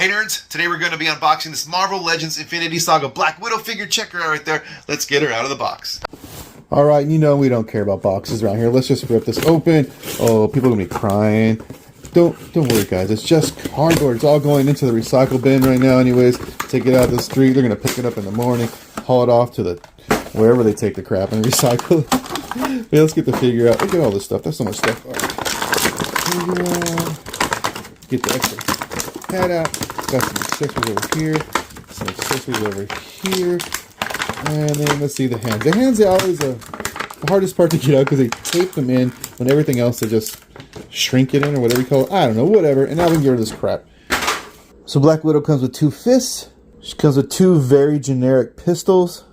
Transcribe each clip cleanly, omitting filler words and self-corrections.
Hey nerds, today we're going to be unboxing this Marvel Legends Infinity Saga Black Widow figure. Check her out right there. Let's get her out of the box. Alright, you know we don't care about boxes around here. Let's just rip this open. Oh, people are going to be crying. Don't worry guys, it's just cardboard. It's all going into the recycle bin right now anyways. Take it out the street, they're going to pick it up in the morning, haul it off to the wherever they take the crap and recycle it. Yeah, let's get the figure out. Look at all this stuff, that's so much stuff. Get the extra head out. Got some accessories over here, some accessories over here, and then let's see the hands. The hands are always the hardest part to get out because they tape them in when everything else they just shrink it in or whatever you call it. I don't know, whatever. And now we can get rid of this crap. So Black Widow comes with 2 fists. She comes with 2 very generic pistols.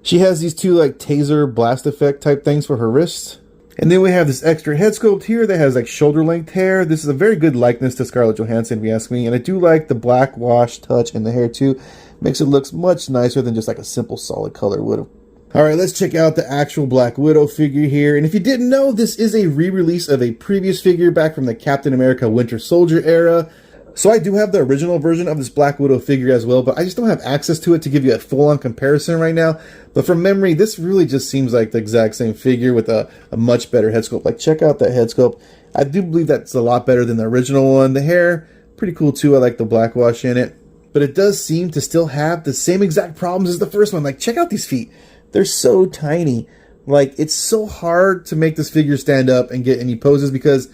She has these 2 like taser blast effect type things for her wrists. And then we have this extra head sculpt here that has like shoulder length hair. This is a very good likeness to Scarlett Johansson if you ask me. And I do like the black wash touch in the hair too. Makes it look much nicer than just like a simple solid color would have. Alright, let's check out the actual Black Widow figure here. And if you didn't know, this is a re-release of a previous figure back from the Captain America Winter Soldier era. So I do have the original version of this Black Widow figure as well, but I just don't have access to it to give you a full-on comparison right now. But from memory, this really just seems like the exact same figure with a much better head sculpt. Like, check out that head sculpt. I do believe that's a lot better than the original one. The hair, pretty cool too. I like the black wash in it. But it does seem to still have the same exact problems as the first one. Like, check out these feet. They're so tiny. Like, it's so hard to make this figure stand up and get any poses because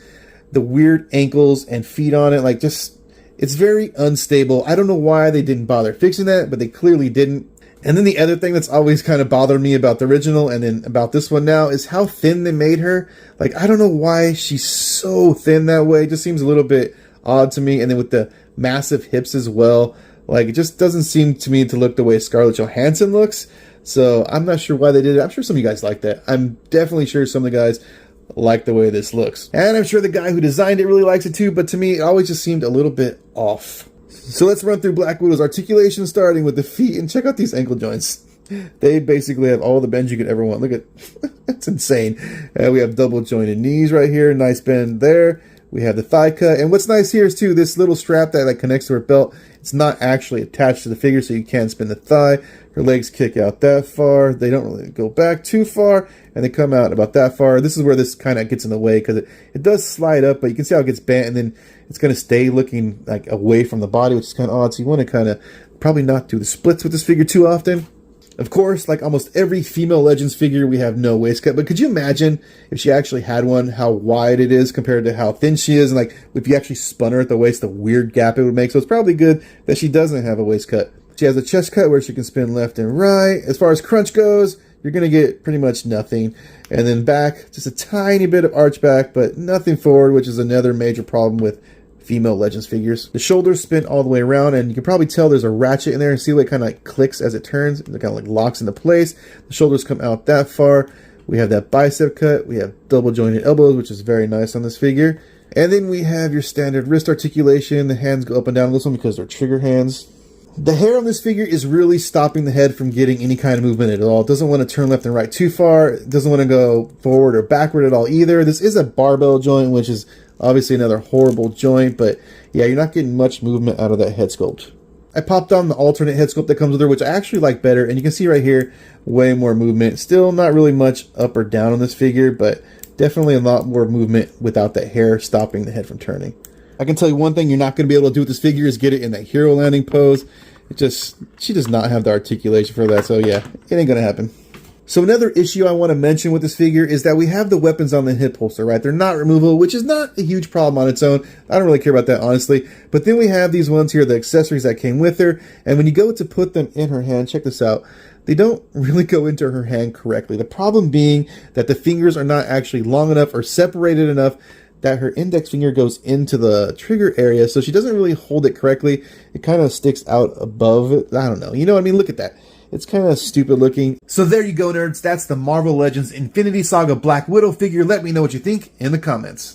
the weird ankles and feet on it, like, just... it's very unstable. I don't know why they didn't bother fixing that, but they clearly didn't. And then the other thing that's always kind of bothered me about the original and then about this one now is how thin they made her. Like, I don't know why she's so thin that way. It just seems a little bit odd to me. And then with the massive hips as well, like, it just doesn't seem to me to look the way Scarlett Johansson looks. So I'm not sure why they did it. I'm sure some of you guys like that. I'm definitely sure some of the guys like the way this looks. And I'm sure the guy who designed it really likes it too, but to me, it always just seemed a little bit off. So let's run through Black Widow's articulation, starting with the feet, and check out these ankle joints. They basically have all the bends you could ever want. Look at, that's insane. We have double jointed knees right here, nice bend there. We have the thigh cut, and what's nice here is too, this little strap that like connects to her belt, it's not actually attached to the figure, so you can't spin the thigh. Her legs kick out that far. They don't really go back too far, and they come out about that far. This is where this kind of gets in the way because it does slide up, but you can see how it gets bent, and then it's going to stay looking like away from the body, which is kind of odd. So you want to kind of probably not do the splits with this figure too often. Of course, like almost every female Legends figure, we have no waist cut. But could you imagine if she actually had one, how wide it is compared to how thin she is? And like if you actually spun her at the waist, the weird gap it would make. So it's probably good that she doesn't have a waist cut. She has a chest cut where she can spin left and right. As far as crunch goes, you're going to get pretty much nothing. And then back, just a tiny bit of arch back, but nothing forward, which is another major problem with female Legends figures. The shoulders spin all the way around, and you can probably tell there's a ratchet in there, and see how it kind of like clicks as it turns. It kind of like locks into place. The shoulders come out that far. We have that bicep cut. We have double jointed elbows, which is very nice on this figure. And then we have your standard wrist articulation. The hands go up and down on this one because they're trigger hands. The hair on this figure is really stopping the head from getting any kind of movement at all. It doesn't want to turn left and right too far. It doesn't want to go forward or backward at all either. This is a barbell joint, which is obviously another horrible joint, but yeah, you're not getting much movement out of that head sculpt. I popped on the alternate head sculpt that comes with her, which I actually like better, and you can see right here, way more movement. Still not really much up or down on this figure, but definitely a lot more movement without that hair stopping the head from turning. I can tell you one thing you're not going to be able to do with this figure is get it in that hero landing pose. She does not have the articulation for that, so yeah, it ain't going to happen. So another issue I want to mention with this figure is that we have the weapons on the hip holster, right? They're not removable, which is not a huge problem on its own. I don't really care about that, honestly. But then we have these ones here, the accessories that came with her. And when you go to put them in her hand, check this out. They don't really go into her hand correctly. The problem being that the fingers are not actually long enough or separated enough that her index finger goes into the trigger area. So she doesn't really hold it correctly. It kind of sticks out above it. I don't know. You know what I mean? Look at that. It's kind of stupid looking. So there you go, nerds. That's the Marvel Legends Infinity Saga Black Widow figure. Let me know what you think in the comments.